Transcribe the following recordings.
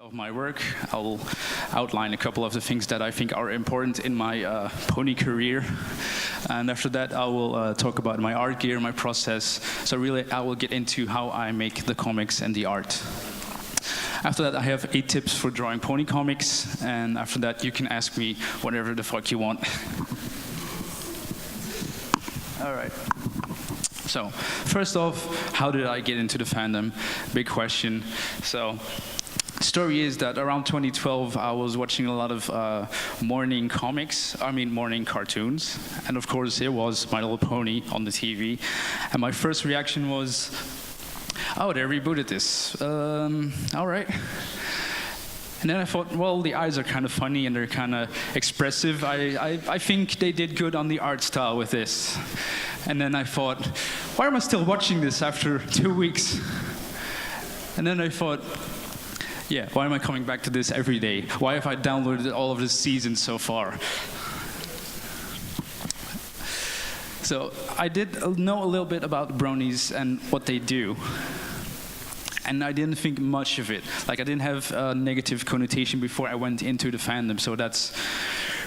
Of my work, I'll outline a couple of the things that I think are important in my pony career, and after that I will talk about my art gear, my process. So really I will get into how I make the comics and the art. After that I have 8 tips for drawing pony comics, and after that you can ask me whatever the fuck you want. Alright. So, first off, how did I get into the fandom? Big question. So, the story is that around 2012, I was watching a lot of morning cartoons. And of course, it was My Little Pony on the TV. And my first reaction was, oh, they rebooted this. All right. And then I thought, well, the eyes are kind of funny and they're kind of expressive. I think they did good on the art style with this. And then I thought, why am I still watching this after 2 weeks? And then I thought, yeah, why am I coming back to this every day? Why have I downloaded all of the seasons so far? So I did know a little bit about bronies and what they do. And I didn't think much of it. Like, I didn't have a negative connotation before I went into the fandom. So that's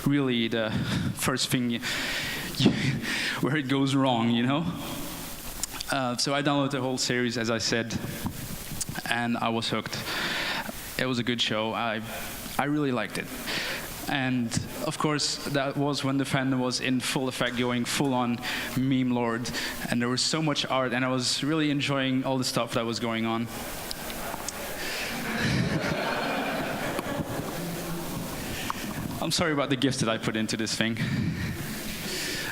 really the first thing where it goes wrong, you know? So I downloaded the whole series, as I said, and I was hooked. It was a good show. I really liked it. And of course, that was when the fandom was in full effect, going full on meme lord. And there was so much art, and I was really enjoying all the stuff that was going on. I'm sorry about the gifts that I put into this thing.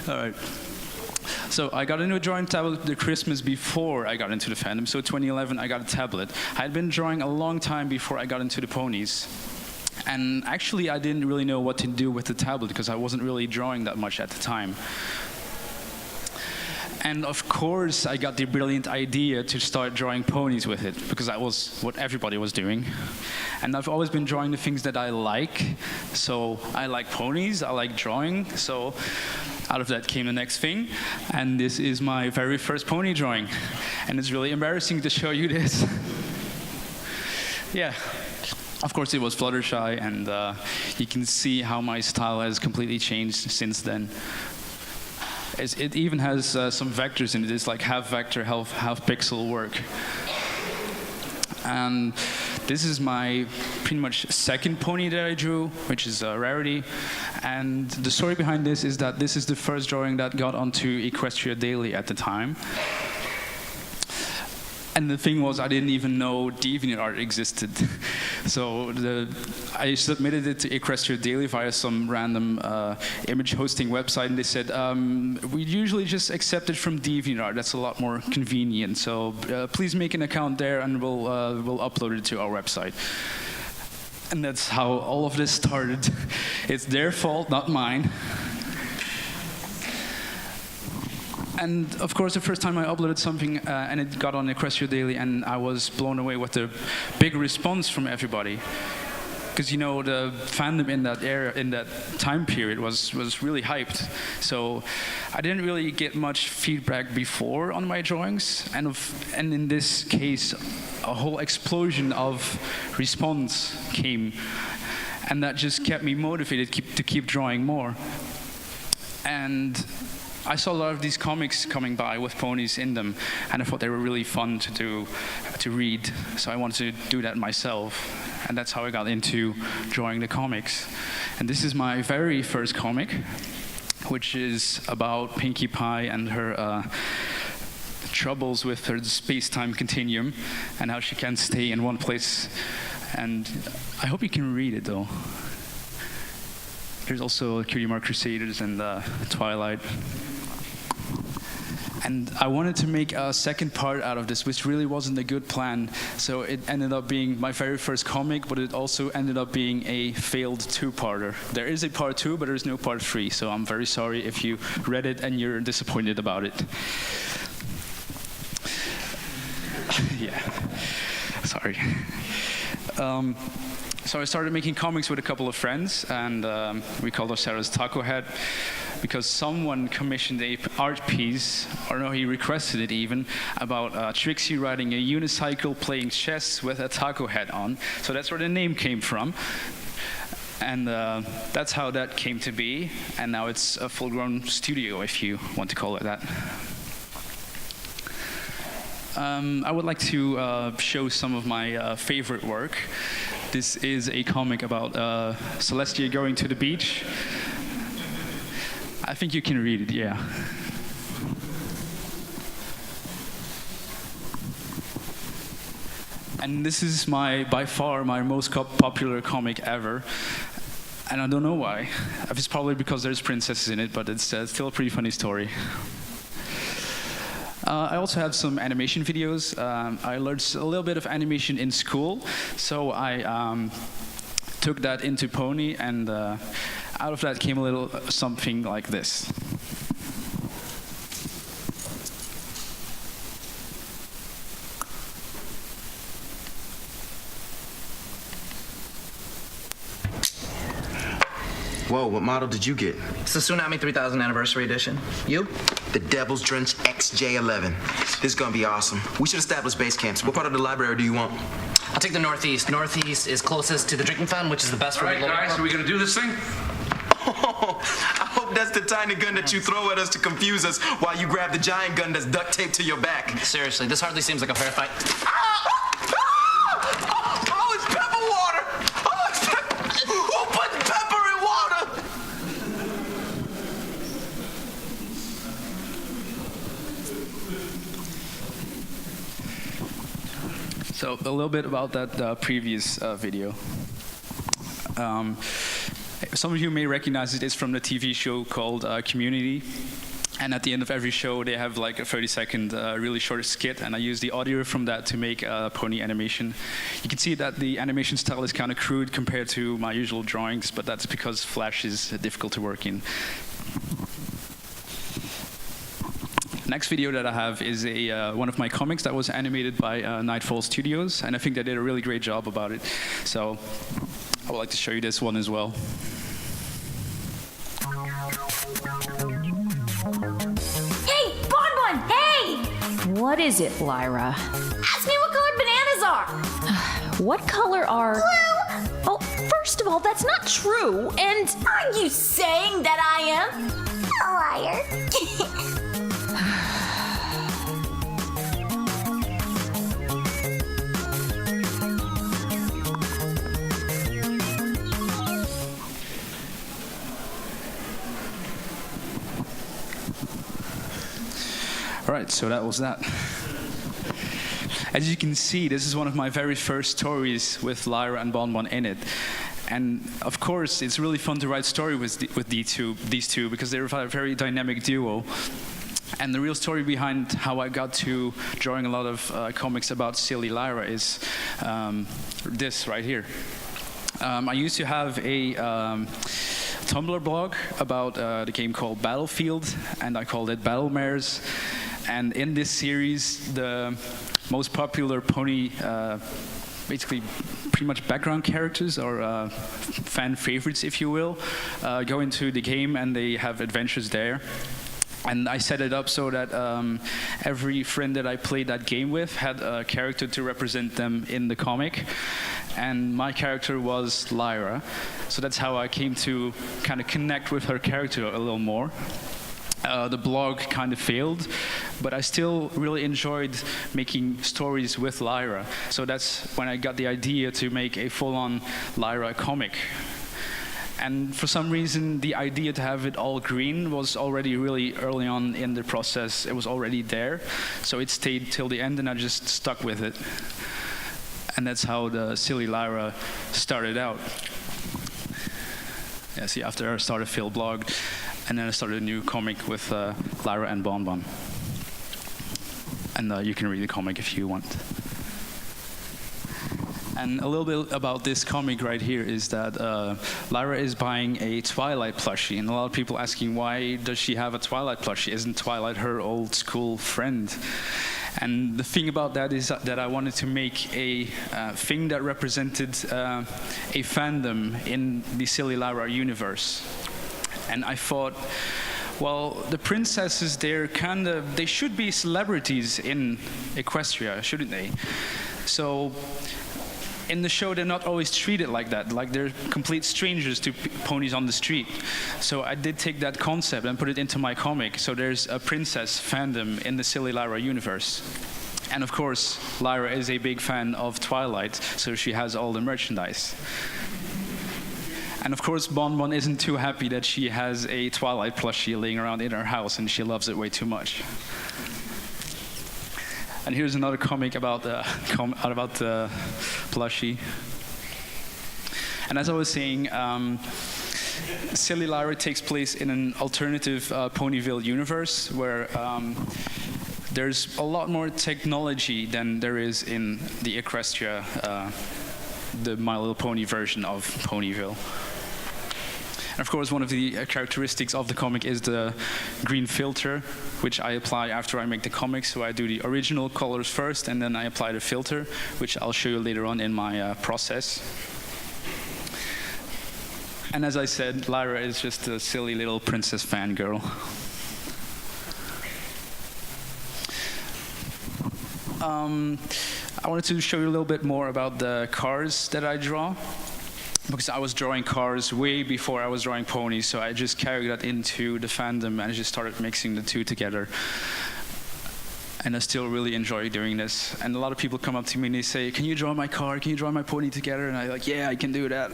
All right. So I got into a drawing tablet the Christmas before I got into the fandom. So 2011, I got a tablet. I had been drawing a long time before I got into the ponies. And actually, I didn't really know what to do with the tablet because I wasn't really drawing that much at the time. And of course, I got the brilliant idea to start drawing ponies with it, because that was what everybody was doing. And I've always been drawing the things that I like. So I like ponies, I like drawing. So out of that came the next thing. And this is my very first pony drawing. And it's really embarrassing to show you this. Yeah. Of course, it was Fluttershy, and you can see how my style has completely changed since then. It even has some vectors in it. It's like half vector, half pixel work. And this is my pretty much second pony that I drew, which is a rarity. And the story behind this is that this is the first drawing that got onto Equestria Daily at the time. And the thing was, I didn't even know DeviantArt existed. So I submitted it to Equestria Daily via some random image hosting website, and they said, we usually just accept it from DeviantArt. That's a lot more convenient. So please make an account there, and we'll upload it to our website. And that's how all of this started. It's their fault, not mine. And of course, the first time I uploaded something and it got on Equestria Daily, and I was blown away with the big response from everybody. Because, you know, the fandom in that era, in that time period, was really hyped. So I didn't really get much feedback before on my drawings, and in this case, a whole explosion of response came, and that just kept me motivated to keep drawing more. And I saw a lot of these comics coming by with ponies in them, and I thought they were really fun to read, so I wanted to do that myself, and that's how I got into drawing the comics. And this is my very first comic, which is about Pinkie Pie and her troubles with her space-time continuum, and how she can't stay in one place. And I hope you can read it, though. There's also Cutie Mark Crusaders and Twilight. And I wanted to make a second part out of this, which really wasn't a good plan. So it ended up being my very first comic, but it also ended up being a failed 2-parter. There is a part 2, but there's no part 3. So I'm very sorry if you read it and you're disappointed about it. Yeah, sorry. So I started making comics with a couple of friends, and we called ourselves Taco Head. because someone commissioned a art piece, or no, he requested it even, about Trixie riding a unicycle playing chess with a taco hat on. So that's where the name came from. And that's how that came to be. And now it's a full-grown studio, if you want to call it that. I would like to show some of my favorite work. This is a comic about Celestia going to the beach. I think you can read it, yeah. And this is by far my most popular comic ever. And I don't know why. It's probably because there's princesses in it, but it's still a pretty funny story. I also have some animation videos. I learned a little bit of animation in school, so I took that into Pony, and out of that came a little something like this. Whoa, what model did you get? It's the Tsunami 3000 Anniversary Edition. You? The Devil's Drench XJ11. This is gonna be awesome. We should establish base camps. What part of the library do you want? I'll take the Northeast. Northeast is closest to the drinking fountain, which is the best for All right, guys, are we gonna do this thing? Oh, I hope that's the tiny gun that you throw at us to confuse us while you grab the giant gun that's duct taped to your back. Seriously, this hardly seems like a fair fight. Oh, it's pepper water! Oh, it's pepper! Who put pepper in water? So a little bit about that previous video. Some of you may recognize it. It's from the TV show called Community. And at the end of every show, they have like a 30-second really short skit, and I use the audio from that to make a pony animation. You can see that the animation style is kind of crude compared to my usual drawings, but that's because Flash is difficult to work in. Next video that I have is one of my comics that was animated by Nightfall Studios, and I think they did a really great job about it. So I would like to show you this one as well. Hey, Bonbon, hey! What is it, Lyra? Ask me what color bananas are. What color are... Blue. Oh, first of all, that's not true, and... Are you saying that I am a liar? All right, so that was that. As you can see, this is one of my very first stories with Lyra and Bonbon in it. And of course, it's really fun to write story with these two because they're a very dynamic duo. And the real story behind how I got to drawing a lot of comics about silly Lyra is this right here. I used to have a Tumblr blog about the game called Battlefield, and I called it Battle Mares. And in this series, the most popular pony, basically pretty much background characters or fan favorites, if you will, go into the game and they have adventures there. And I set it up so that every friend that I played that game with had a character to represent them in the comic. And my character was Lyra. So that's how I came to kind of connect with her character a little more. The blog kind of failed, but I still really enjoyed making stories with Lyra. So that's when I got the idea to make a full-on Lyra comic. And for some reason, the idea to have it all green was already really early on in the process. It was already there, so it stayed till the end, and I just stuck with it. And that's how the Silly Lyra started out. Yeah, see, after I started Phil blog, and then I started a new comic with Lyra and Bonbon. And you can read the comic if you want. And a little bit about this comic right here is that Lyra is buying a Twilight plushie, and a lot of people asking, why does she have a Twilight plushie? Isn't Twilight her old school friend? And the thing about that is that I wanted to make a thing that represented a fandom in the Silly Lyra universe. And I thought Well, the princesses, they should be celebrities in Equestria, shouldn't they? So in the show, they're not always treated like that, like they're complete strangers to ponies on the street. So I did take that concept and put it into my comic. So there's a princess fandom in the Silly Lyra universe. And of course, Lyra is a big fan of Twilight, so she has all the merchandise. And of course, Bon Bon isn't too happy that she has a Twilight plushie laying around in her house, and she loves it way too much. And here's another comic about the plushie. And as I was saying, Silly Lyra takes place in an alternative Ponyville universe where there's a lot more technology than there is in the Equestria, the My Little Pony version of Ponyville. And of course, one of the characteristics of the comic is the green filter, which I apply after I make the comic. So I do the original colors first, and then I apply the filter, which I'll show you later on in my process. And as I said, Lyra is just a silly little princess fangirl. I wanted to show you a little bit more about the cars that I draw, because I was drawing cars way before I was drawing ponies, so I just carried that into the fandom and I just started mixing the two together. And I still really enjoy doing this. And a lot of people come up to me and they say, "Can you draw my car? Can you draw my pony together?" And I'm like, "Yeah, I can do that."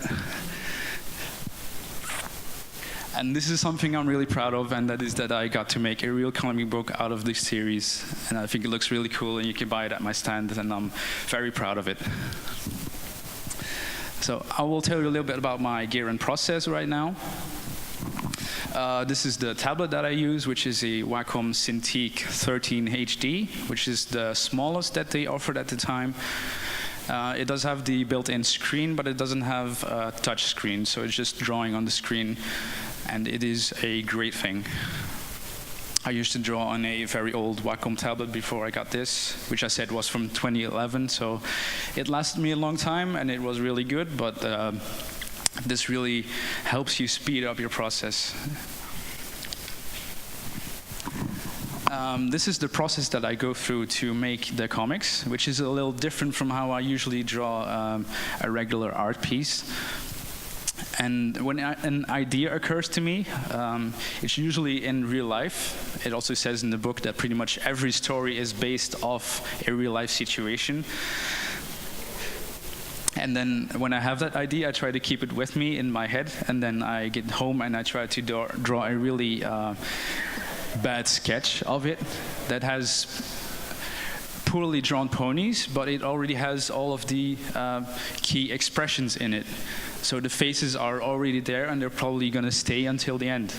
And this is something I'm really proud of, and that is that I got to make a real comic book out of this series. And I think it looks really cool, and you can buy it at my stand, and I'm very proud of it. So I will tell you a little bit about my gear and process right now. This is the tablet that I use, which is a Wacom Cintiq 13 HD, which is the smallest that they offered at the time. It does have the built-in screen, but it doesn't have a touch screen, so it's just drawing on the screen, and it is a great thing. I used to draw on a very old Wacom tablet before I got this, which I said was from 2011, so it lasted me a long time, and it was really good, but this really helps you speed up your process. This is the process that I go through to make the comics, which is a little different from how I usually draw a regular art piece. And when an idea occurs to me, it's usually in real life. It also says in the book that pretty much every story is based off a real life situation. And then when I have that idea, I try to keep it with me in my head, and then I get home and I try to draw a really bad sketch of it that has poorly drawn ponies, but it already has all of the key expressions in it. So the faces are already there, and they're probably going to stay until the end.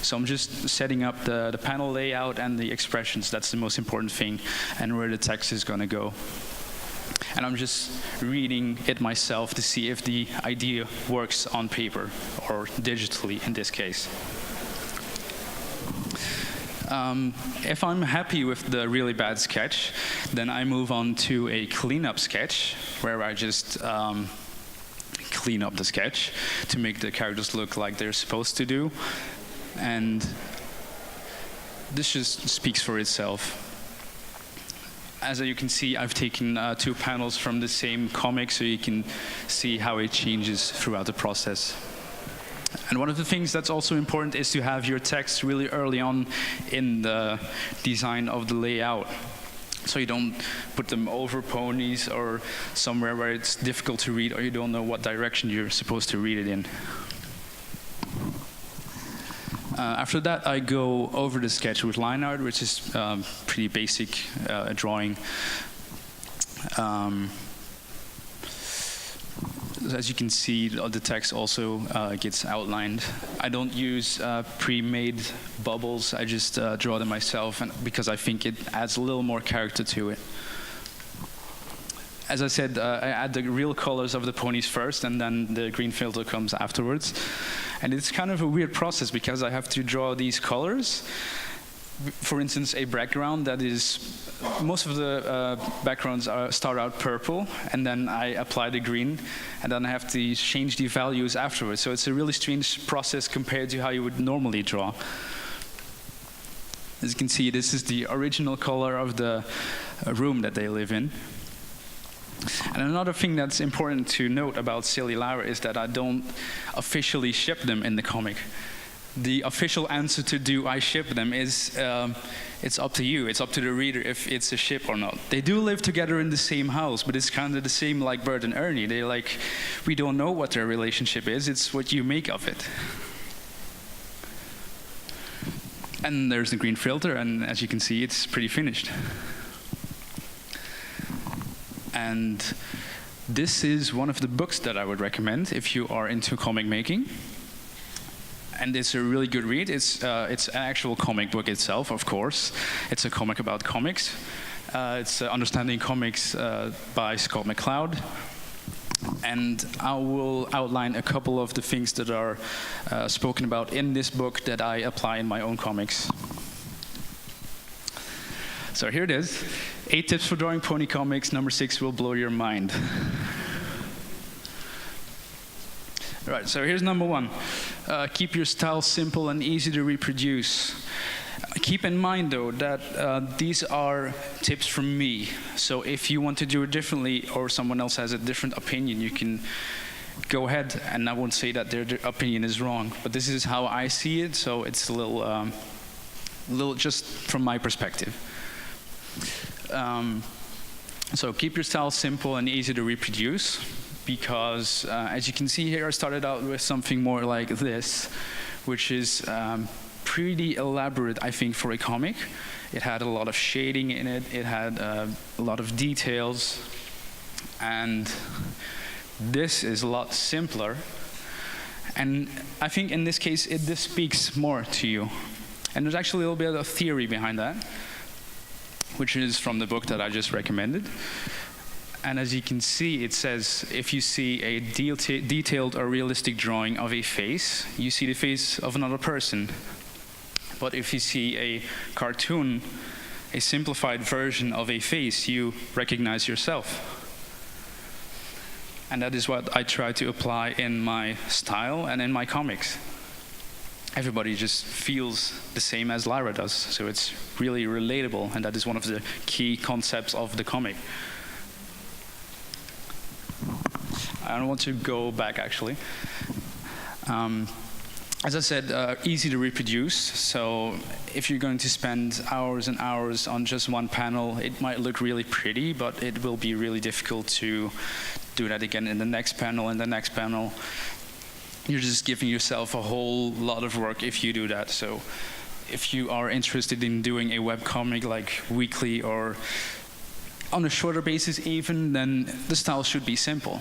So I'm just setting up the panel layout and the expressions. That's the most important thing, and where the text is going to go. And I'm just reading it myself to see if the idea works on paper, or digitally in this case. If I'm happy with the really bad sketch, then I move on to a cleanup sketch, where I just clean up the sketch to make the characters look like they're supposed to do. And this just speaks for itself. As you can see, I've taken 2 panels from the same comic, so you can see how it changes throughout the process. And one of the things that's also important is to have your text really early on in the design of the layout. So you don't put them over ponies or somewhere where it's difficult to read, or you don't know what direction you're supposed to read it in. After that, I go over the sketch with line art, which is pretty basic drawing. As you can see, the text also gets outlined. I don't use pre-made bubbles. I just draw them myself, and because I think it adds a little more character to it. As I said, I add the real colors of the ponies first, and then the green filter comes afterwards. And it's kind of a weird process because I have to draw these colors. For instance, a background that is, most of the backgrounds start out purple, and then I apply the green, and then I have to change the values afterwards. So it's a really strange process compared to how you would normally draw. As you can see, this is the original color of the room that they live in. And another thing that's important to note about Silly Lyra is that I don't officially ship them in the comic. The official answer to do I ship them is it's up to you. It's up to the reader if it's a ship or not. They do live together in the same house, but it's kind of the same like Bert and Ernie. They're like, we don't know what their relationship is. It's what you make of it. And there's the green filter, and as you can see, it's pretty finished. And this is one of the books that I would recommend if you are into comic making. And it's a really good read. It's an actual comic book itself, of course. It's a comic about comics. It's Understanding Comics by Scott McCloud. And I will outline a couple of the things that are spoken about in this book that I apply in my own comics. So here it is. 8 tips for drawing pony comics. Number 6 will blow your mind. Right, so here's number 1. Keep your style simple and easy to reproduce. Keep in mind, though, that these are tips from me. So if you want to do it differently or someone else has a different opinion, you can go ahead, and I won't say that their opinion is wrong. But this is how I see it, so it's a little just from my perspective. So keep your style simple and easy to reproduce. Because, as you can see here, I started out with something more like this, which is pretty elaborate, I think, for a comic. It had a lot of shading in it, it had a lot of details, and this is a lot simpler. And I think in this case, this speaks more to you. And there's actually a little bit of theory behind that, which is from the book that I just recommended. And as you can see, it says, if you see a detailed or realistic drawing of a face, you see the face of another person. But if you see a cartoon, a simplified version of a face, you recognize yourself. And that is what I try to apply in my style and in my comics. Everybody just feels the same as Lyra does, so it's really relatable, and that is one of the key concepts of the comic. I want to go back, actually. As I said, easy to reproduce. So if you're going to spend hours and hours on just one panel, it might look really pretty, but it will be really difficult to do that again in the next panel and the next panel. You're just giving yourself a whole lot of work if you do that. So if you are interested in doing a webcomic like weekly or on a shorter basis even, then the style should be simple.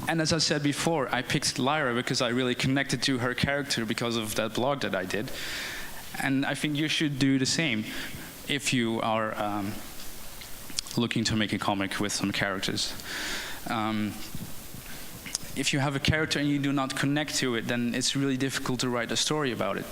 And as I said before, I picked Lyra because I really connected to her character because of that blog that I did. And I think you should do the same if you are looking to make a comic with some characters. If you have a character and you do not connect to it, then it's really difficult to write a story about it.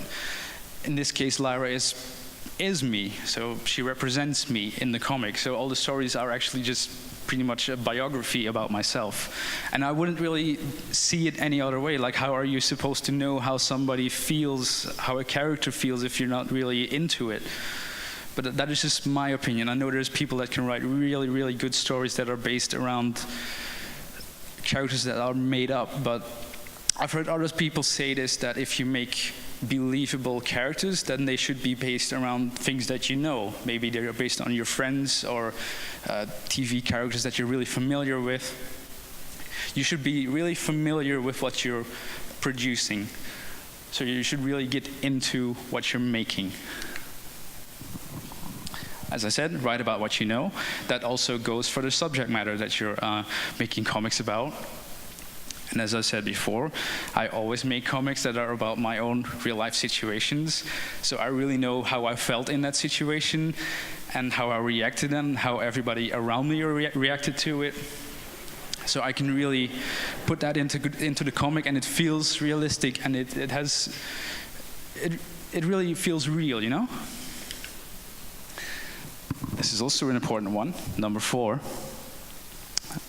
In this case, Lyra is me, so she represents me in the comic. So all the stories are actually just pretty much a biography about myself. And I wouldn't really see it any other way. Like, how are you supposed to know how somebody feels, how a character feels, if you're not really into it? But that is just my opinion. I know there's people that can write really, really good stories that are based around characters that are made up, but I've heard other people say this, that if you make believable characters, then they should be based around things that you know. Maybe they're based on your friends or TV characters that you're really familiar with. You should be really familiar with what you're producing. So you should really get into what you're making. As I said, write about what you know. That also goes for the subject matter that you're making comics about. And as I said before, I always make comics that are about my own real-life situations. So I really know how I felt in that situation and how I reacted and how everybody around me reacted to it. So I can really put that into the comic, and it feels realistic, and it really feels real, you know? This is also an important one, number 4.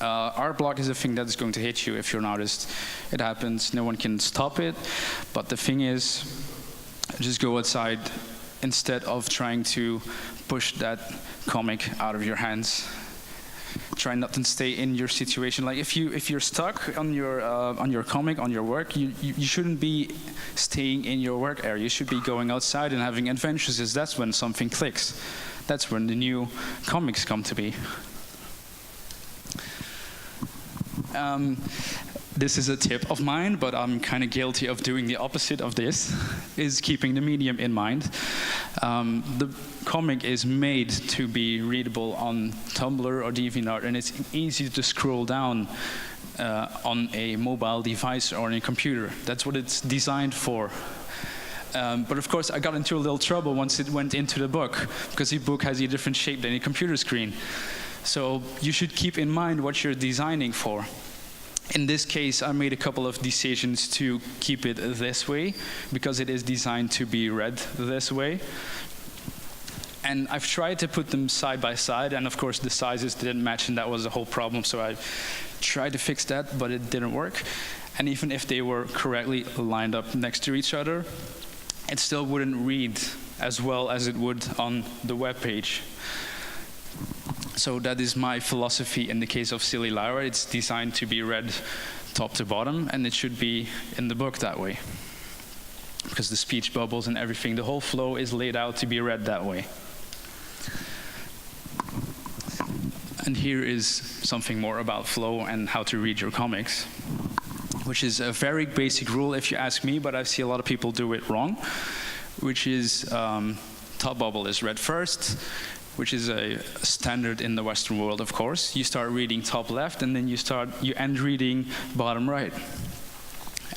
Art block is a thing that is going to hit you if you're an artist. It happens, no one can stop it. But the thing is, Just go outside instead of trying to push that comic out of your hands. Try not to stay in your situation. Like if you're stuck on your comic, on your work, you shouldn't be staying in your work area. You should be going outside and having adventures. Because that's when something clicks. That's when the new comics come to be. This is a tip of mine, but I'm kind of guilty of doing the opposite of this, is keeping the medium in mind. The comic is made to be readable on Tumblr or DeviantArt, and it's easy to scroll down on a mobile device or on a computer. That's what it's designed for. But of course, I got into a little trouble once it went into the book, because the book has a different shape than a computer screen. So you should keep in mind what you're designing for. In this case, I made a couple of decisions to keep it this way, because it is designed to be read this way. And I've tried to put them side by side, and of course the sizes didn't match, and that was the whole problem, so I tried to fix that, but it didn't work. And even if they were correctly lined up next to each other, it still wouldn't read as well as it would on the web page. So that is my philosophy in the case of Silly Lyra. It's designed to be read top to bottom, and it should be in the book that way. Because the speech bubbles and everything, the whole flow is laid out to be read that way. And here is something more about flow and how to read your comics, which is a very basic rule if you ask me, but I see a lot of people do it wrong, which is top bubble is read first, which is a standard in the Western world, of course. You start reading top left, and then you end reading bottom right.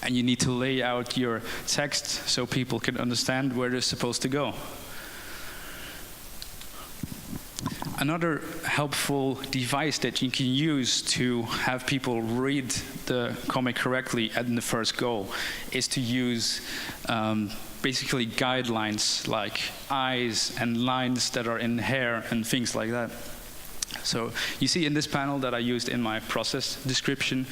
And you need to lay out your text so people can understand where they're supposed to go. Another helpful device that you can use to have people read the comic correctly at the first go is to use basically guidelines like eyes and lines that are in hair and things like that. So you see in this panel that I used in my process description,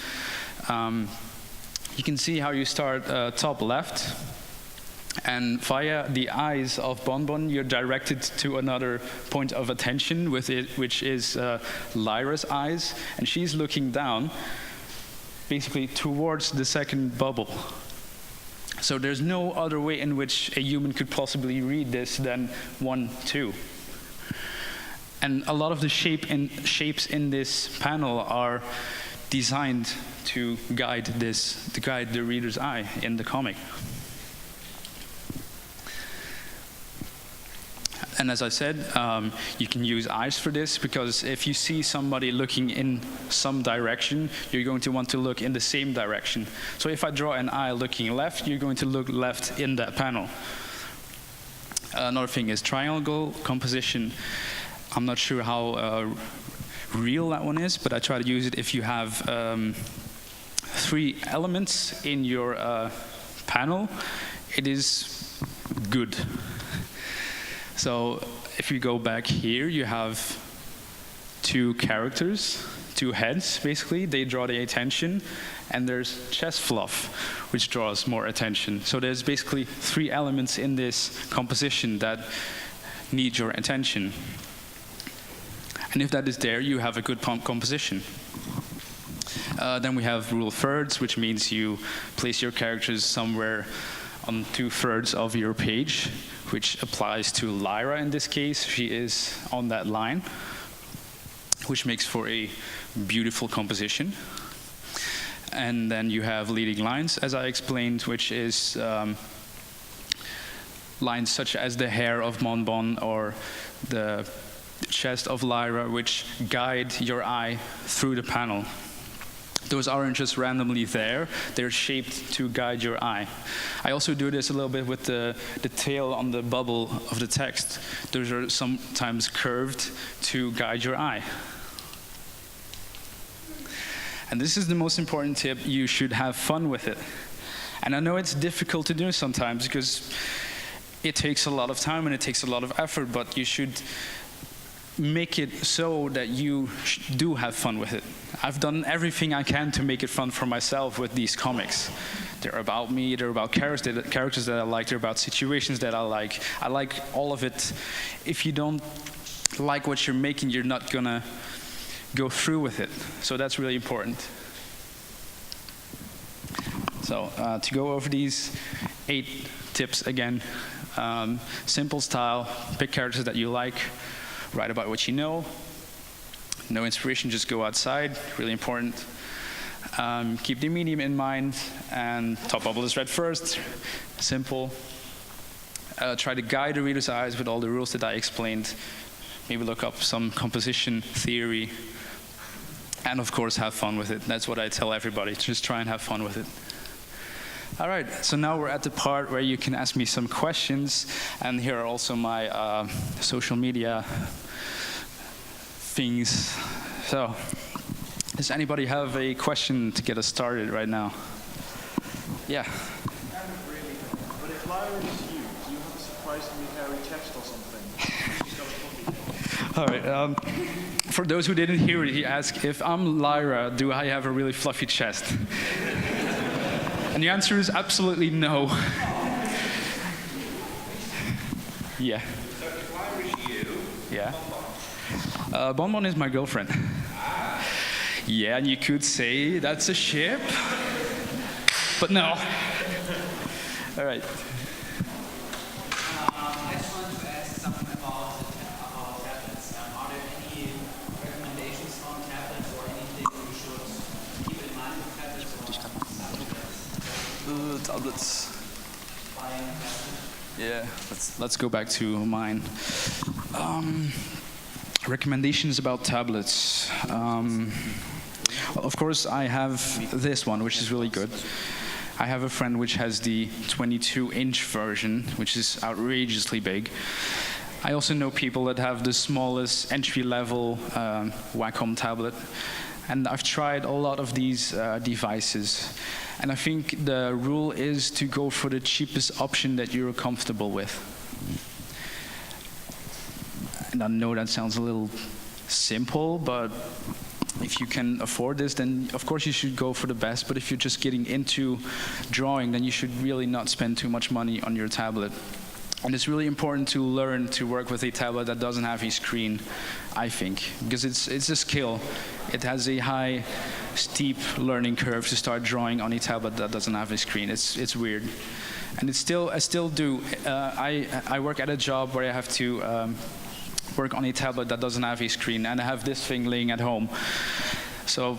you can see how you start top left, and via the eyes of Bonbon you're directed to another point of attention with it, which is Lyra's eyes, and she's looking down basically towards the second bubble. So there's no other way in which a human could possibly read this than 1, 2. And a lot of the shapes in this panel are designed to guide the reader's eye in the comic. And as I said, you can use eyes for this, because if you see somebody looking in some direction, you're going to want to look in the same direction. So if I draw an eye looking left, you're going to look left in that panel. Another thing is triangle composition. I'm not sure how real that one is, but I try to use it if you have 3 elements in your panel. It is good. So if you go back here, you have 2 characters, 2 heads, basically. They draw the attention. And there's chest fluff, which draws more attention. So there's basically 3 elements in this composition that need your attention. And if that is there, you have a good composition. Then we have rule thirds, which means you place your characters somewhere on 2/3 of your page, which applies to Lyra in this case. She is on that line, which makes for a beautiful composition. And then you have leading lines, as I explained, which is lines such as the hair of Bonbon or the chest of Lyra, which guide your eye through the panel. Those aren't just randomly there, they're shaped to guide your eye. I also do this a little bit with the tail on the bubble of the text. Those are sometimes curved to guide your eye. And this is the most important tip: you should have fun with it. And I know it's difficult to do sometimes because it takes a lot of time and it takes a lot of effort, but you should make it so that you do have fun with it. I've done everything I can to make it fun for myself with these comics. They're about me, they're about characters that I like, they're about situations that I like. I like all of it. If you don't like what you're making, you're not gonna go through with it. So that's really important. So to go over these 8 tips again. Simple style, pick characters that you like, write about what you know. No inspiration, just go outside, really important. Keep the medium in mind, and top bubble is read first, simple. Try to guide the reader's eyes with all the rules that I explained. Maybe look up some composition theory, and of course have fun with it. That's what I tell everybody, just try and have fun with it. All right, so now we're at the part where you can ask me some questions, and here are also my social media things. So, does anybody have a question to get us started right now? Yeah. Really, but if Lyra is you, do you have a surprisingly hairy chest or something? She's got a puppy. All right. For those who didn't hear it, he asked, if I'm Lyra, do I have a really fluffy chest? And the answer is absolutely no. Yeah. So if Lyra is you, Yeah. Bonbon is my girlfriend. Yeah, and you could say that's a ship, but no. All right. I just wanted to ask something about tablets. Are there any recommendations on tablets or anything we should keep in mind with tablets or Tablets. buying a tablet? Yeah. Let's go back to mine. Recommendations about tablets. Well, of course, I have this one, which is really good. I have a friend which has the 22-inch version, which is outrageously big. I also know people that have the smallest entry-level Wacom tablet. And I've tried a lot of these devices. And I think the rule is to go for the cheapest option that you're comfortable with. And I know that sounds a little simple, but if you can afford this, then of course you should go for the best. But if you're just getting into drawing, then you should really not spend too much money on your tablet. And it's really important to learn to work with a tablet that doesn't have a screen, I think, because it's a skill. It has a high, steep learning curve to start drawing on a tablet that doesn't have a screen. It's weird. And I still do. I work at a job where I have to work on a tablet that doesn't have a screen, and I have this thing laying at home. So,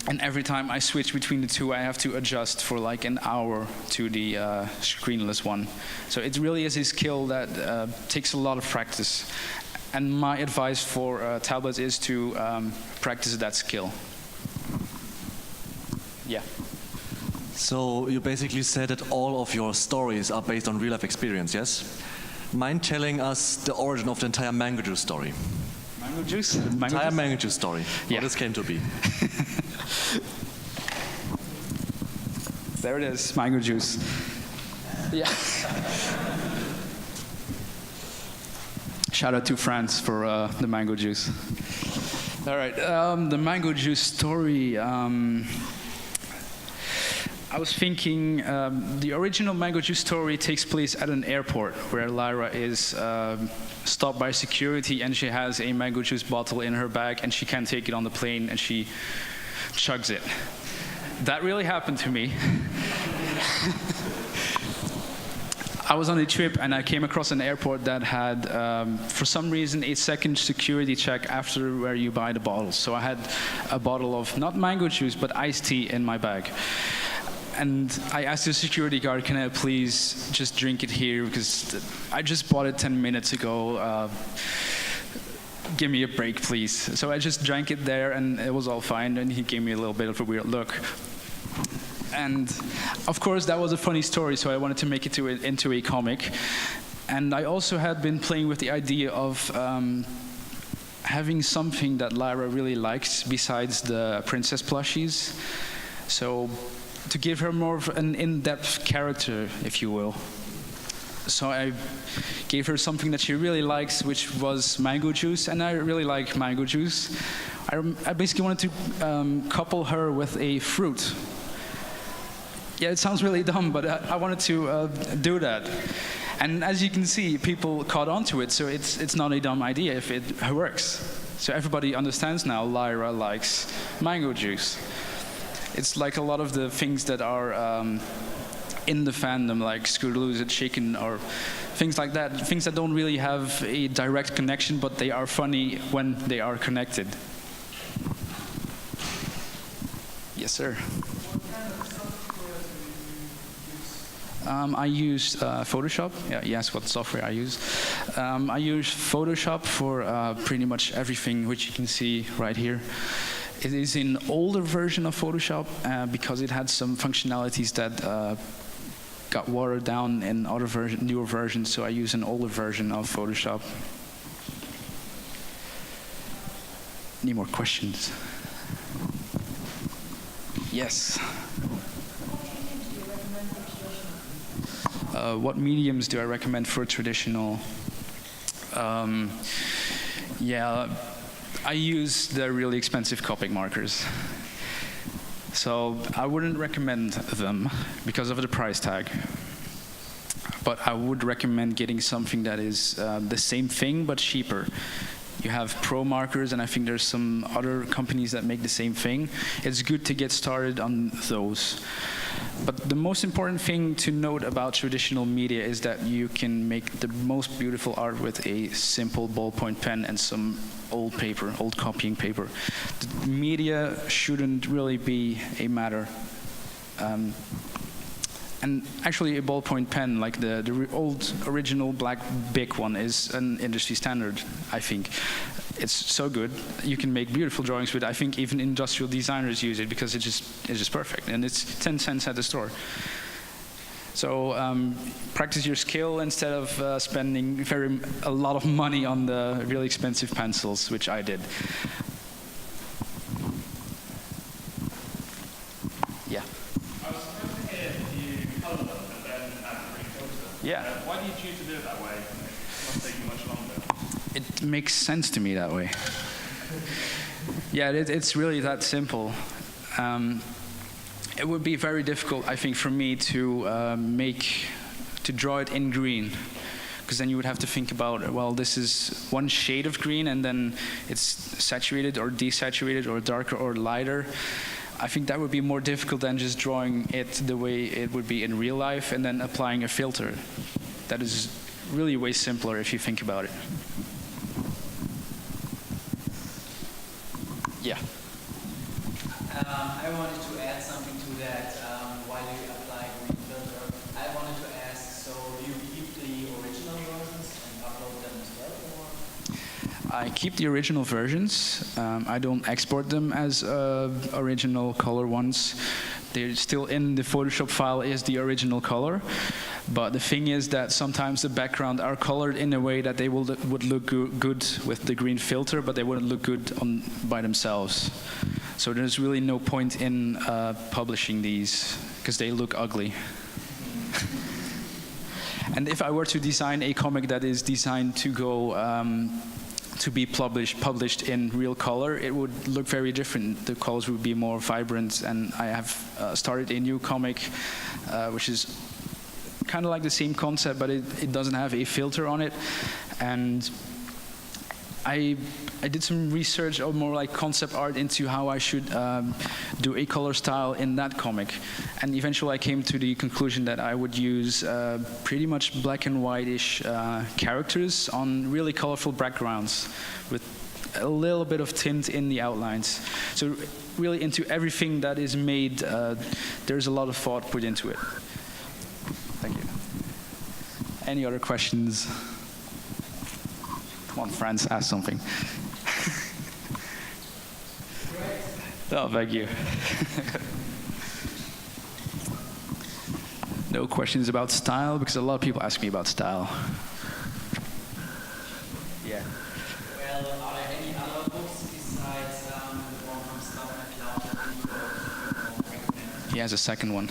and every time I switch between the two, I have to adjust for like an hour to the screenless one. So it really is a skill that takes a lot of practice. And my advice for tablets is to practice that skill. Yeah. So you basically said that all of your stories are based on real-life experience, yes? Mind telling us the origin of the entire mango juice story? Mango juice? Entire mango juice story. Yeah. How this came to be. There it is, mango juice. Yeah. Shout out to France for the mango juice. All right, the mango juice story. I was thinking the original mango juice story takes place at an airport where Lyra is stopped by security and she has a mango juice bottle in her bag and she can't take it on the plane and she chugs it. That really happened to me. I was on a trip and I came across an airport that had, for some reason, a second security check after where you buy the bottles. So I had a bottle of, not mango juice, but iced tea in my bag. And I asked the security guard, can I please just drink it here? Because I just bought it 10 minutes ago. Give me a break, please. So I just drank it there and it was all fine. And he gave me a little bit of a weird look. And of course, that was a funny story, so I wanted to make it into a comic. And I also had been playing with the idea of having something that Lyra really likes besides the princess plushies. So to give her more of an in-depth character, if you will. So I gave her something that she really likes, which was mango juice, and I really like mango juice. I basically wanted to couple her with a fruit. Yeah, it sounds really dumb, but I wanted to do that. And as you can see, people caught on to it, so it's not a dumb idea if it works. So everybody understands now Lyra likes mango juice. It's like a lot of the things that are in the fandom, like Screwloose Chicken or things like that, things that don't really have a direct connection, but they are funny when they are connected. Yes, sir. I use Photoshop. Yeah, yes, what software I use. I use Photoshop for pretty much everything, which you can see right here. It is an older version of Photoshop because it had some functionalities that got watered down in other newer versions, so I use an older version of Photoshop. Any more questions? Yes. What mediums do I recommend for traditional? Yeah, I use the really expensive Copic markers. So I wouldn't recommend them because of the price tag. But I would recommend getting something that is the same thing but cheaper. You have Pro markers, and I think there's some other companies that make the same thing. It's good to get started on those. But the most important thing to note about traditional media is that you can make the most beautiful art with a simple ballpoint pen and some old paper, old copying paper. The media shouldn't really be a matter. And actually a ballpoint pen, like the old original black Bic one, is an industry standard, I think. It's so good. You can make beautiful drawings with it. I think even industrial designers use it because it's just perfect. And it's 10 cents at the store. So practice your skill instead of spending a lot of money on the really expensive pencils, which I did. Yeah. I was surprised to hear you colour them and then add green filter. Yeah. Why do you choose to do it that way? It must take you much longer. It makes sense to me that way. Yeah, it's really that simple. It would be very difficult, I think, for me to draw it in green, because then you would have to think about, well, this is one shade of green, and then it's saturated or desaturated or darker or lighter. I think that would be more difficult than just drawing it the way it would be in real life and then applying a filter. That is really way simpler if you think about it. Yeah. I wanted to add something to that while you apply green filter. I wanted to ask, so do you keep the original versions and upload them as well, or? I keep the original versions. I don't export them as original color ones. They're still in the Photoshop file is the original color. But the thing is that sometimes the background are colored in a way that they would look good with the green filter, but they wouldn't look good by themselves. So there's really no point in publishing these, because they look ugly. And if I were to design a comic that is designed to go to be published in real color, it would look very different. The colors would be more vibrant, and I have started a new comic, which is kind of like the same concept, but it doesn't have a filter on it. And I did some research, or more like concept art, into how I should do a color style in that comic. And eventually I came to the conclusion that I would use pretty much black and white-ish characters on really colorful backgrounds with a little bit of tint in the outlines. So really into everything that is made, there's a lot of thought put into it. Thank you. Any other questions? Come on, Franz, ask something. Oh, thank you. No questions about style, because a lot of people ask me about style. Yeah. Well, are there any other books besides the one from Scott McCloud that you recommend? He has a second one.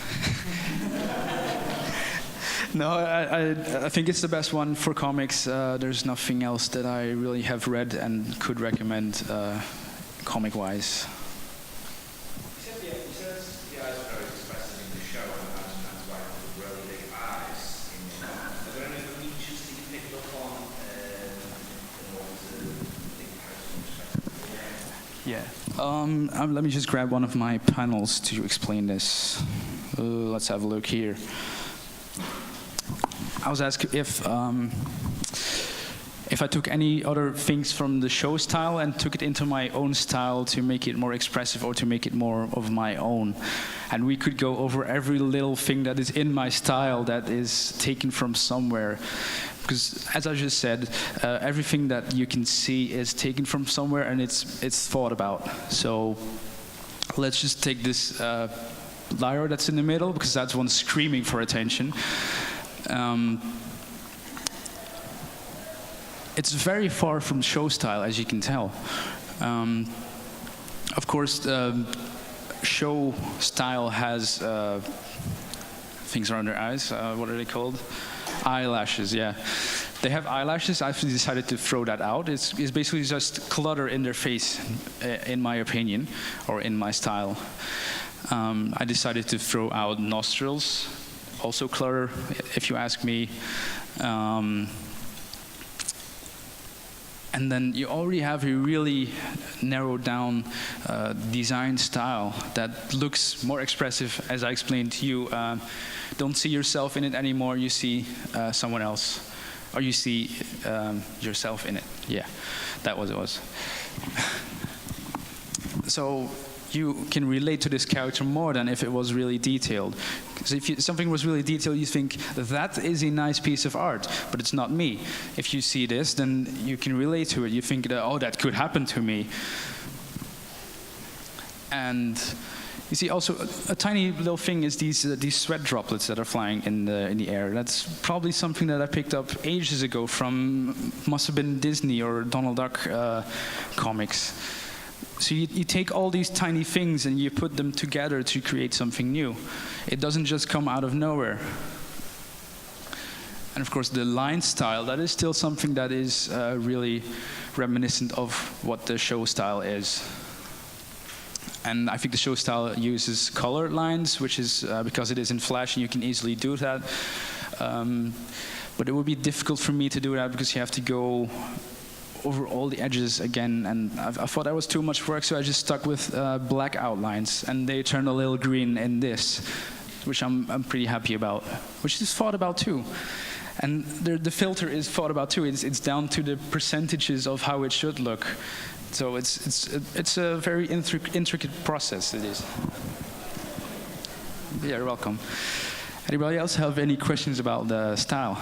No, I think it's the best one for comics. There's nothing else that I really have read and could recommend comic-wise. You said the eyes are very expressive in the show, and that's why I put really big eyes in your comics. Are there any other features that you picked up on in order to make the characters more expressive? Yeah. Let me just grab one of my panels to explain this. Let's have a look here. I was asked if I took any other things from the show style and took it into my own style to make it more expressive or to make it more of my own. And we could go over every little thing that is in my style that is taken from somewhere. Because as I just said, everything that you can see is taken from somewhere and it's thought about. So let's just take this Lyra that's in the middle, because that's one screaming for attention. It's very far from show style, as you can tell. Of course, show style has things around their eyes. What are they called? Eyelashes, yeah. They have eyelashes. I've decided to throw that out. It's basically just clutter in their face, in my opinion, or in my style. I decided to throw out nostrils, also clutter, if you ask me. And then you already have a really narrowed down design style that looks more expressive, as I explained to you. Don't see yourself in it anymore, you see someone else. Or you see yourself in it. Yeah, that was it was. So you can relate to this character more than if it was really detailed. Because if something was really detailed, you think, that is a nice piece of art, but it's not me. If you see this, then you can relate to it. You think, oh, that could happen to me. And you see, also, a tiny little thing is these sweat droplets that are flying in the air. That's probably something that I picked up ages ago from, must have been Disney or Donald Duck comics. So you take all these tiny things and you put them together to create something new. It doesn't just come out of nowhere. And of course, the line style, that is still something that is really reminiscent of what the show style is. And I think the show style uses colored lines, which is because it is in Flash and you can easily do that. But it would be difficult for me to do that because you have to go over all the edges again, and I thought that was too much work, so I just stuck with black outlines, and they turned a little green in this, which I'm pretty happy about, which is thought about too. And the filter is thought about too. It's down to the percentages of how it should look. So it's a very intricate process, it is. Yeah, you're welcome. Anybody else have any questions about the style?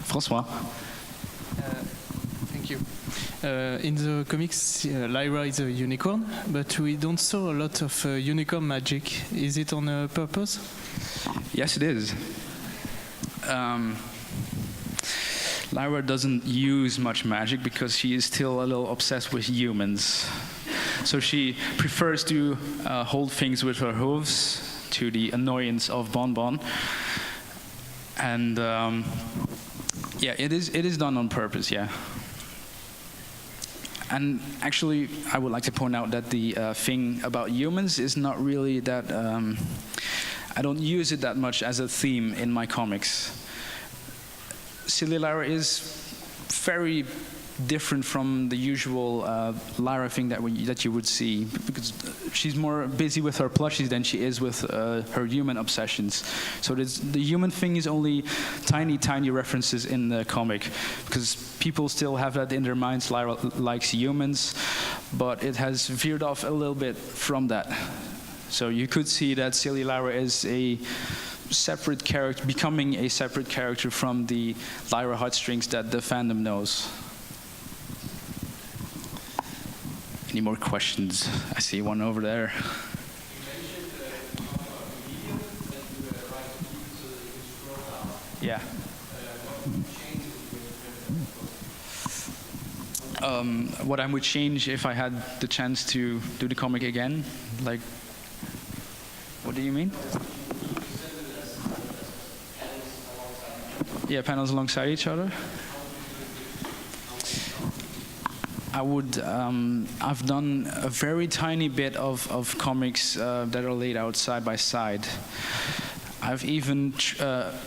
François? Thank you. In the comics, Lyra is a unicorn, but we don't see a lot of unicorn magic. Is it on purpose? Yes, it is. Lyra doesn't use much magic because she is still a little obsessed with humans. So she prefers to hold things with her hooves, to the annoyance of Bon Bon. And yeah, it is done on purpose, yeah. And actually, I would like to point out that the thing about humans is not really that... I don't use it that much as a theme in my comics. Silly Lyra is very different from the usual Lyra thing that you would see, because she's more busy with her plushies than she is with her human obsessions. So the human thing is only tiny references in the comic, because people still have that in their minds. Lyra likes humans, but it has veered off a little bit from that. So you could see that Silly Lyra is a separate character, becoming a separate character from the Lyra heartstrings that the fandom knows. Any more questions? I see one over there. Yeah. What I would change if I had the chance to do the comic again? Like, what do you mean? Yeah, panels alongside each other. I've done a very tiny bit of comics that are laid out side by side. I've even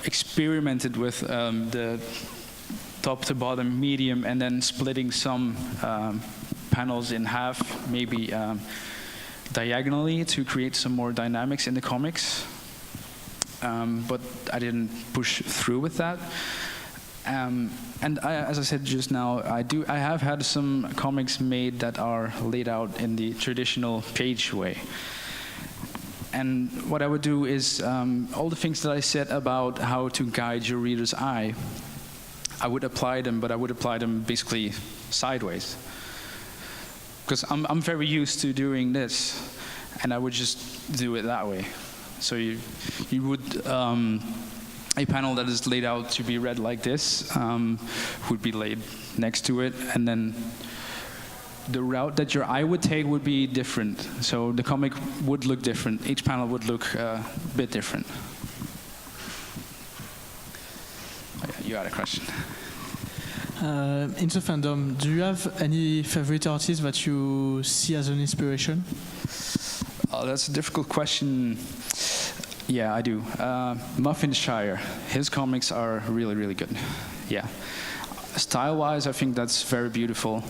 experimented with the top to bottom medium and then splitting some panels in half, maybe diagonally, to create some more dynamics in the comics. But I didn't push through with that. And as I said just now, I have had some comics made that are laid out in the traditional page way. And what I would do is all the things that I said about how to guide your reader's eye, I would apply them, but I would apply them basically sideways. Because I'm very used to doing this, and I would just do it that way. So you would, a panel that is laid out to be read like this would be laid next to it, and then the route that your eye would take would be different. So the comic would look different. Each panel would look a bit different. Oh, yeah, you had a question. In the fandom, do you have any favorite artists that you see as an inspiration? Oh, that's a difficult question. Yeah, I do. Muffinshire, his comics are really, really good. Yeah. Style-wise, I think that's very beautiful.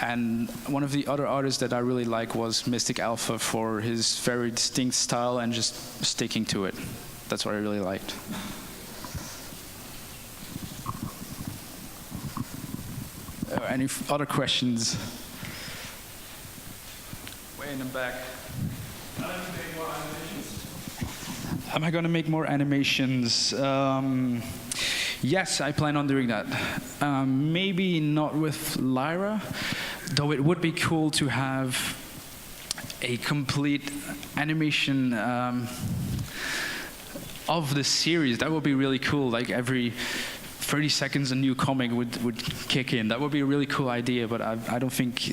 And one of the other artists that I really like was Mystic Alpha for his very distinct style and just sticking to it. That's what I really liked. Any other questions? Way in the back. Am I going to make more animations? Yes, I plan on doing that. Maybe not with Lyra, though it would be cool to have a complete animation of the series. That would be really cool. Like every 30 seconds a new comic would kick in. That would be a really cool idea, but I don't think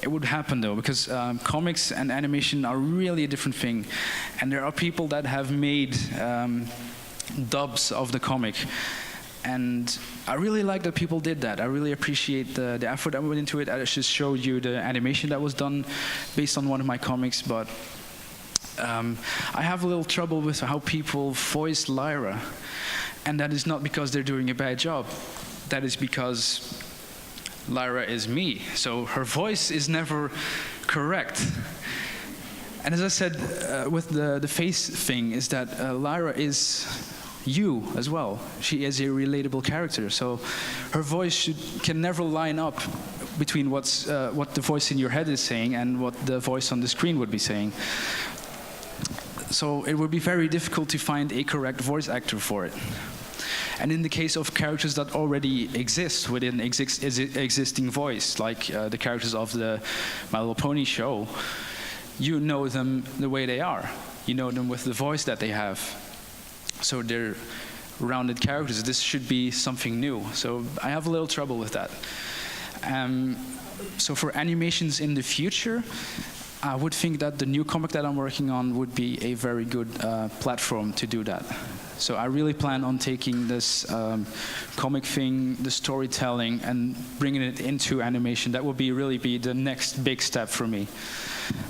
it would happen though, because comics and animation are really a different thing. And there are people that have made dubs of the comic. And I really like that people did that. I really appreciate the effort that went into it. I just showed you the animation that was done based on one of my comics, but I have a little trouble with how people voice Lyra. And that is not because they're doing a bad job. That is because Lyra is me. So her voice is never correct. And as I said with the face thing, is that Lyra is you as well. She is a relatable character. So her voice can never line up between what the voice in your head is saying and what the voice on the screen would be saying. So it would be very difficult to find a correct voice actor for it. And in the case of characters that already exist within existing voice, like the characters of the My Little Pony show, you know them the way they are. You know them with the voice that they have. So they're rounded characters. This should be something new. So I have a little trouble with that. So for animations in the future, I would think that the new comic that I'm working on would be a very good platform to do that. So I really plan on taking this comic thing, the storytelling, and bringing it into animation. That would really be the next big step for me.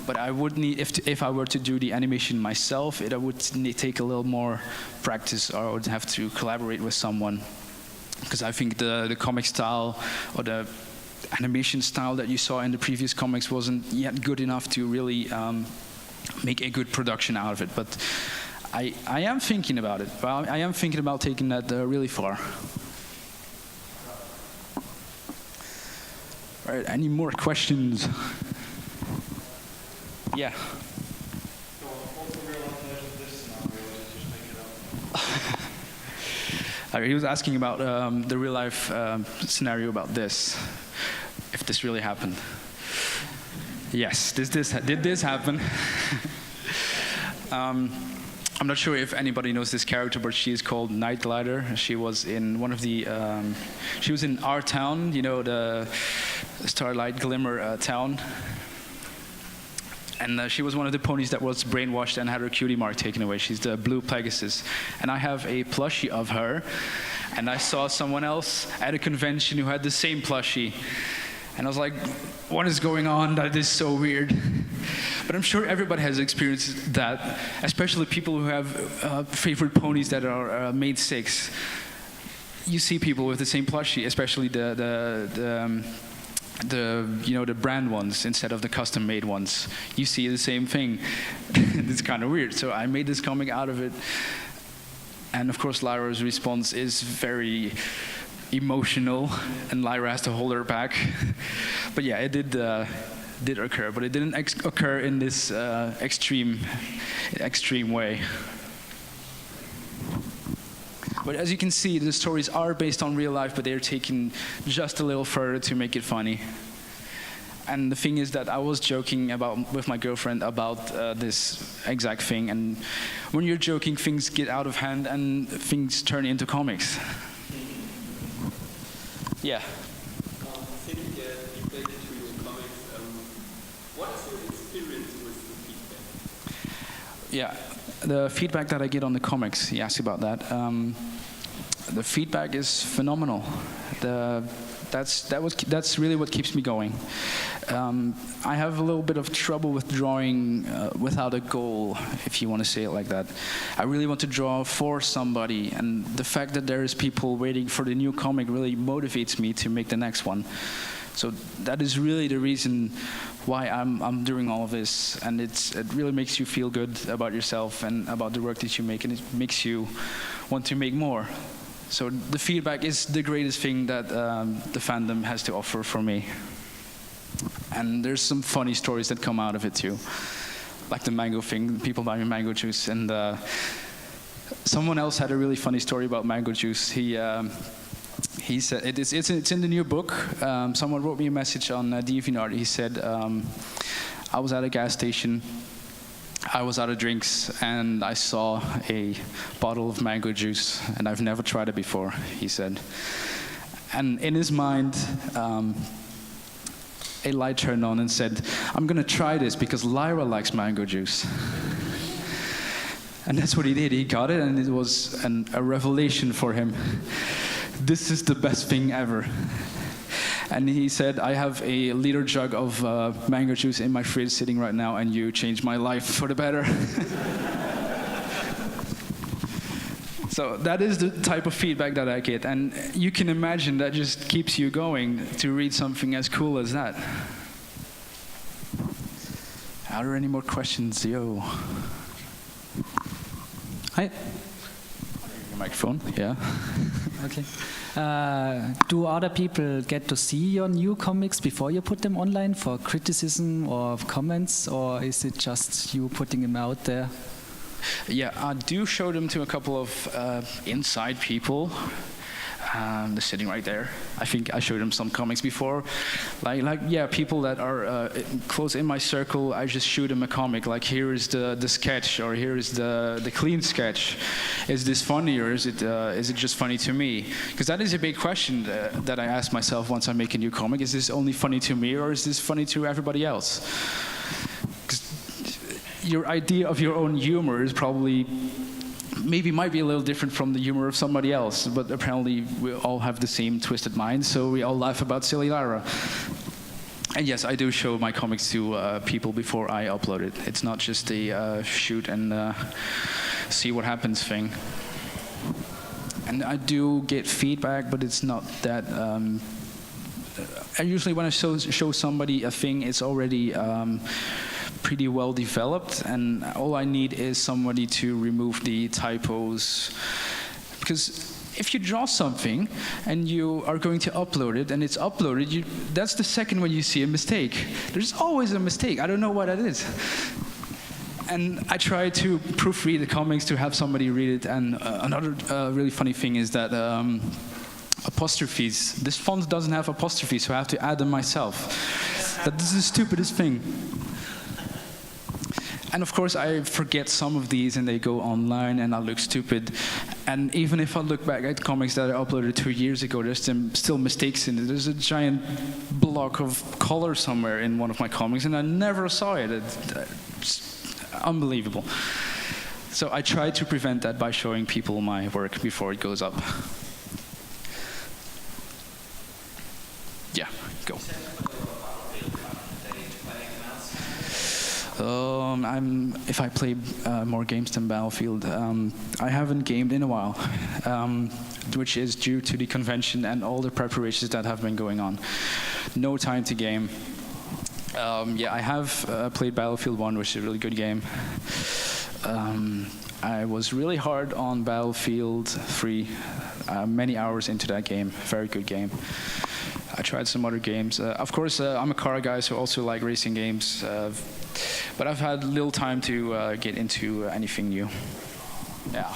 But I would need, if I were to do the animation myself, it would take a little more practice, or I would have to collaborate with someone. Because I think the comic style or the animation style that you saw in the previous comics wasn't yet good enough to really make a good production out of it. But I am thinking about it. Well, I am thinking about taking that really far. All right, any more questions? Yeah. So what's the real life version of this scenario? Or just make it up? He was asking about the real life scenario about this, if this really happened. Yes, did this happen? I'm not sure if anybody knows this character, but she is called Night Glider. She was in one of the, she was in our town, you know, the Starlight Glimmer town. And she was one of the ponies that was brainwashed and had her cutie mark taken away. She's the blue Pegasus. And I have a plushie of her. And I saw someone else at a convention who had the same plushie. And I was like, what is going on? That is so weird. But I'm sure everybody has experienced that, especially people who have favorite ponies that are made 6. You see people with the same plushie, especially the brand ones instead of the custom made ones. You see the same thing. It's kind of weird. So I made this comic out of it. And of course, Lyra's response is very emotional, and Lyra has to hold her back. But yeah, it did occur, but it didn't occur in this extreme way. But as you can see, the stories are based on real life, but they're taken just a little further to make it funny. And the thing is that I was joking with my girlfriend about this exact thing. And when you're joking, things get out of hand and things turn into comics. Yeah. I think you played into your comics. What is your experience with the feedback? Yeah, the feedback that I get on the comics, you asked about that. The feedback is phenomenal. That's really what keeps me going. I have a little bit of trouble with drawing without a goal, if you want to say it like that. I really want to draw for somebody, and the fact that there is people waiting for the new comic really motivates me to make the next one. So that is really the reason why I'm doing all of this, and it really makes you feel good about yourself and about the work that you make, and it makes you want to make more. So the feedback is the greatest thing that the fandom has to offer for me. And there's some funny stories that come out of it too, like the mango thing. People buy me mango juice, and someone else had a really funny story about mango juice. He said it's in the new book. Someone wrote me a message on DeviantArt. He said, I was at a gas station. I was out of drinks, and I saw a bottle of mango juice, and I've never tried it before, he said. And in his mind, a light turned on and said, I'm going to try this because Lyra likes mango juice. And that's what he did. He got it, and it was a revelation for him. This is the best thing ever. And he said, I have a liter jug of mango juice in my fridge sitting right now, and you changed my life for the better. So that is the type of feedback that I get. And you can imagine that just keeps you going to read something as cool as that. Are there any more questions? Yo. Hi. Your microphone, yeah. Okay. Do other people get to see your new comics before you put them online for criticism or comments, or is it just you putting them out there? Yeah, I do show them to a couple of inside people. They're sitting right there. I think I showed them some comics before. Like people that are close in my circle, I just shoot them a comic. Like, here is the sketch, or here is the clean sketch. Is this funny, or is it just funny to me? Because that is a big question that I ask myself once I make a new comic. Is this only funny to me, or is this funny to everybody else? Your idea of your own humor is probably might be a little different from the humor of somebody else, but apparently we all have the same twisted mind, so we all laugh about silly Lyra. And yes, I do show my comics to people before I upload it. It's not just a shoot and see what happens thing. And I do get feedback, but it's not that. Usually when I show somebody a thing, it's already pretty well developed, and all I need is somebody to remove the typos. Because if you draw something and you are going to upload it and it's uploaded, that's the second when you see a mistake. There's always a mistake. I don't know what that is. And I try to proofread the comics to have somebody read it. And another really funny thing is that apostrophes. This font doesn't have apostrophes, so I have to add them myself. That is the stupidest thing. And of course, I forget some of these, and they go online, and I look stupid. And even if I look back at comics that I uploaded 2 years ago, there's still mistakes in it. There's a giant block of color somewhere in one of my comics, and I never saw it. It's unbelievable. So I try to prevent that by showing people my work before it goes up. Yeah, go. if I play more games than Battlefield, I haven't gamed in a while, which is due to the convention and all the preparations that have been going on. No time to game. I have played Battlefield 1, which is a really good game. I was really hard on Battlefield 3, many hours into that game. Very good game. I tried some other games. Of course, I'm a car guy, so I also like racing games. But I've had little time to get into anything new. Yeah.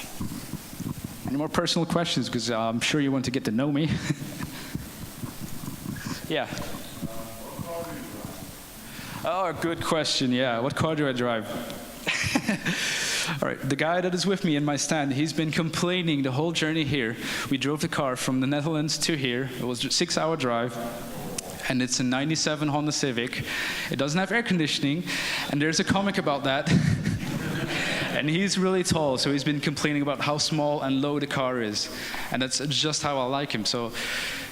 Any more personal questions? Because I'm sure you want to get to know me. Yeah. Oh, good question. Yeah. What car do I drive? All right, the guy that is with me in my stand, he's been complaining the whole journey here. We drove the car from the Netherlands to here. It was a 6-hour drive, and it's a 97 Honda Civic. It doesn't have air conditioning, and there's a comic about that. And he's really tall, so he's been complaining about how small and low the car is. And that's just how I like him. So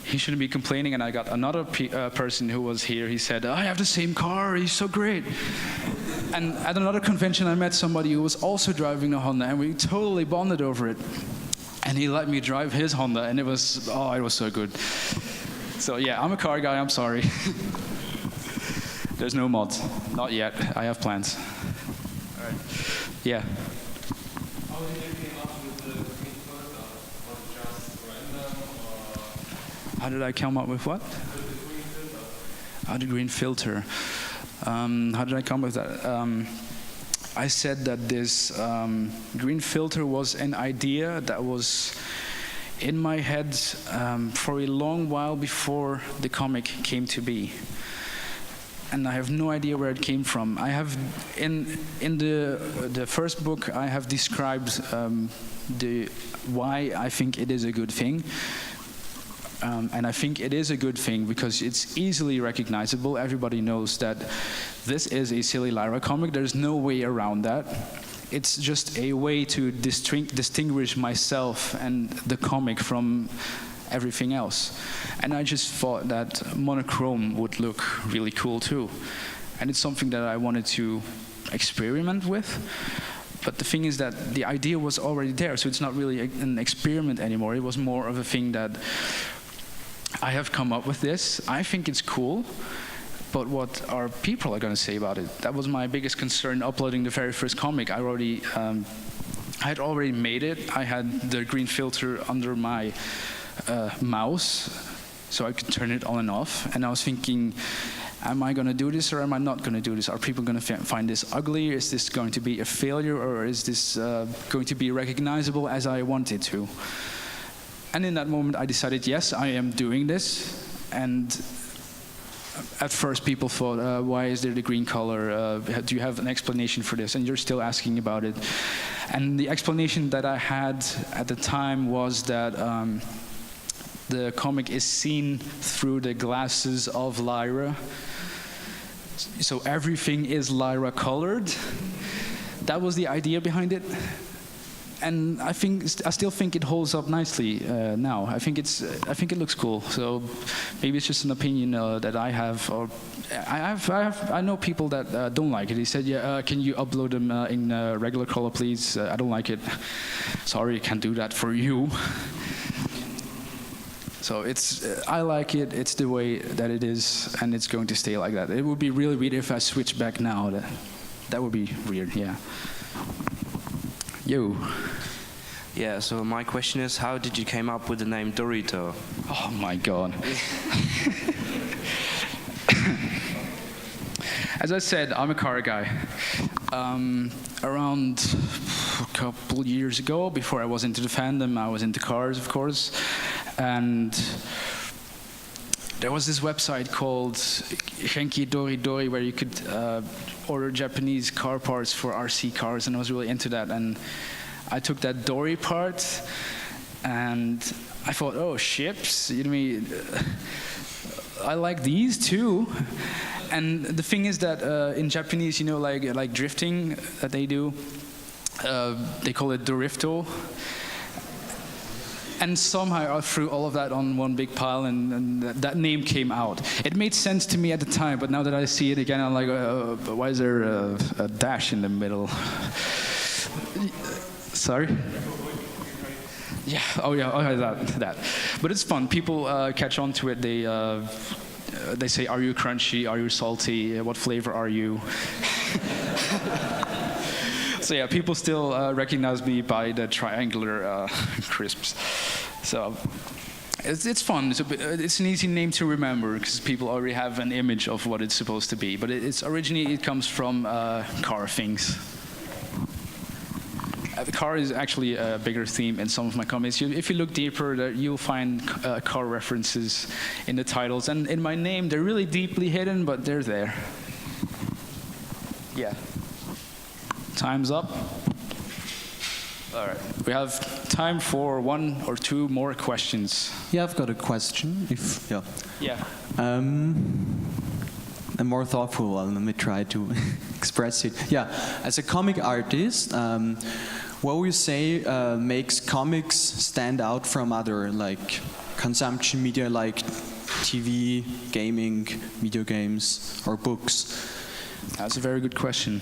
he shouldn't be complaining. And I got another person who was here. He said, I have the same car. He's so great. And at another convention, I met somebody who was also driving a Honda, and we totally bonded over it. And he let me drive his Honda, and it was so good. So yeah, I'm a car guy, I'm sorry. There's no mods, not yet. I have plans. All right. Yeah. How did you come up with the green filter? Was it just random, or? How did I come up with what? With the green filter. The green filter. How did I come with that? I said that this green filter was an idea that was in my head for a long while before the comic came to be. And I have no idea where it came from. I have, in the first book, I have described why I think it is a good thing. And I think it is a good thing because it's easily recognizable. Everybody knows that this is a silly Lyra comic. There's no way around that. It's just a way to distinguish myself and the comic from everything else. And I just thought that monochrome would look really cool too. And it's something that I wanted to experiment with. But the thing is that the idea was already there, so it's not really an experiment anymore. It was more of a thing that I have come up with this. I think it's cool, but what are people are going to say about it? That was my biggest concern uploading the very first comic. I had already made it. I had the green filter under my mouse, so I could turn it on and off. And I was thinking, am I going to do this or am I not going to do this? Are people going to find this ugly? Is this going to be a failure, or is this going to be recognizable as I want it to? And in that moment, I decided, yes, I am doing this. And at first, people thought, why is there the green color? Do you have an explanation for this? And you're still asking about it. And the explanation that I had at the time was that the comic is seen through the glasses of Lyra. So everything is Lyra colored. That was the idea behind it. And I still think it holds up nicely now. I think it looks cool. So maybe it's just an opinion that I have, or I know people that don't like it. He said, "Yeah, can you upload them in regular color, please? I don't like it. Sorry, I can't do that for you." So I like it. It's the way that it is, and it's going to stay like that. It would be really weird if I switch back now. That would be weird. Yeah. Yo. Yeah, so my question is, how did you came up with the name Dori-to? Oh my God. As I said, I'm a car guy. Around a couple years ago, before I was into the fandom, I was into cars, of course. And there was this website called Genki Dori, where you could order Japanese car parts for RC cars, and I was really into that. And I took that Dori part, and I thought, oh, ships, you know me, I like these too. And the thing is that in Japanese, you know, like drifting that they do, they call it Dori-to. And somehow I threw all of that on one big pile, and that name came out. It made sense to me at the time, but now that I see it again, I'm like, why is there a dash in the middle? Sorry? Yeah, oh yeah, that. But it's fun. People catch on to it. They say, are you crunchy? Are you salty? What flavor are you? So yeah, people still recognize me by the triangular crisps. So it's fun. It's an easy name to remember because people already have an image of what it's supposed to be. But it's originally it comes from car things. The car is actually a bigger theme in some of my comics. If you look deeper, you'll find car references in the titles. And in my name, they're really deeply hidden, but they're there. Yeah. Time's up. All right. We have time for one or two more questions. Yeah, I've got a question. Yeah. A more thoughtful one. Let me try to express it. Yeah, as a comic artist, what would you say makes comics stand out from other like consumption media like TV, gaming, video games, or books? That's a very good question.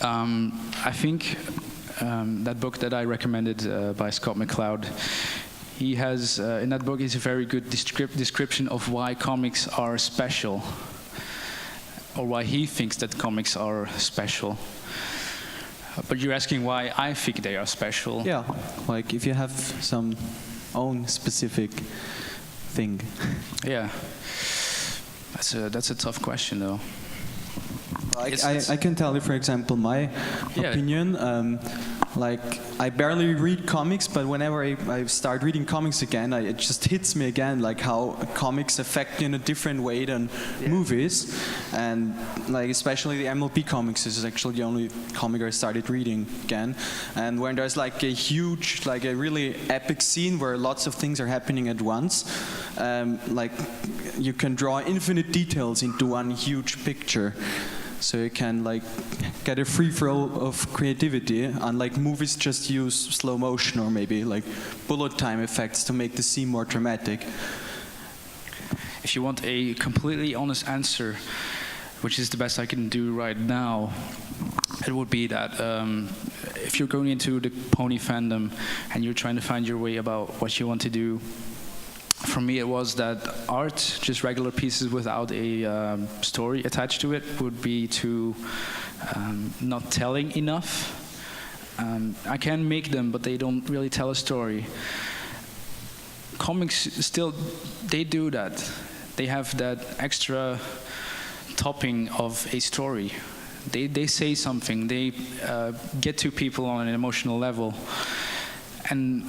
I think that book that I recommended by Scott McCloud, he has, in that book, is a very good description of why comics are special, or why he thinks that comics are special. But you're asking why I think they are special. Yeah, like if you have some own specific thing. Yeah, that's a tough question though. I can tell you, for example, my opinion. Like, I barely read comics, but whenever I start reading comics again, it just hits me again, like how comics affect you in a different way than movies. And like, especially the MLB comics is actually the only comic I started reading again. And when there's like a huge, like a really epic scene where lots of things are happening at once, like you can draw infinite details into one huge picture. So you can like get a free flow of creativity, unlike movies just use slow motion or maybe like bullet time effects to make the scene more dramatic. If you want a completely honest answer, which is the best I can do right now, it would be that if you're going into the pony fandom and you're trying to find your way about what you want to do, for me, it was that art, just regular pieces without a story attached to it, would be too not telling enough. I can make them, but they don't really tell a story. Comics still, they do that. They have that extra topping of a story. They say something. They get to people on an emotional level. And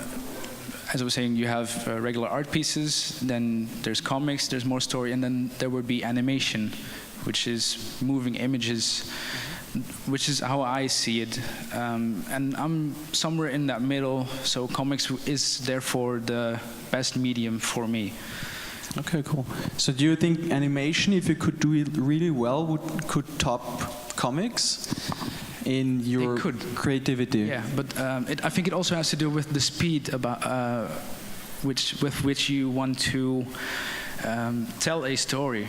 as I was saying, you have regular art pieces, then there's comics, there's more story, and then there would be animation, which is moving images, which is how I see it. And I'm somewhere in that middle, so comics is therefore the best medium for me. Okay, cool. So do you think animation, if you could do it really well, could top comics in your creativity? Yeah, but I think it also has to do with the speed about with which you want to tell a story.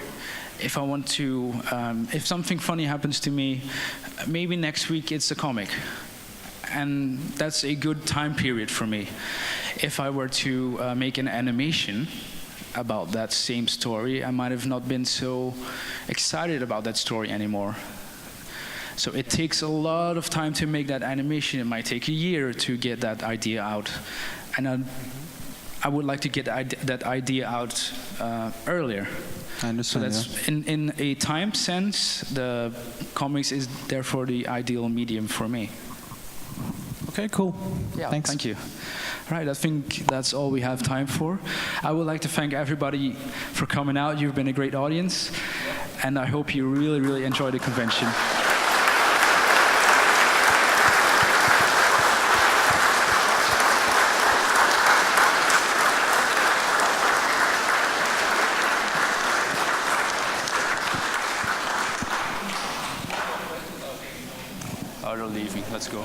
If I want to, if something funny happens to me, maybe next week it's a comic, and that's a good time period for me. If I were to make an animation about that same story, I might have not been so excited about that story anymore. So it takes a lot of time to make that animation. It might take a year to get that idea out. And I would like to get that idea out earlier. I understand. So that's in a time sense, the comics is therefore the ideal medium for me. Okay, cool. Yeah, thanks. Thank you. All right, I think that's all we have time for. I would like to thank everybody for coming out. You've been a great audience, and I hope you really, really enjoyed the convention. Oh, they're leaving. Let's go.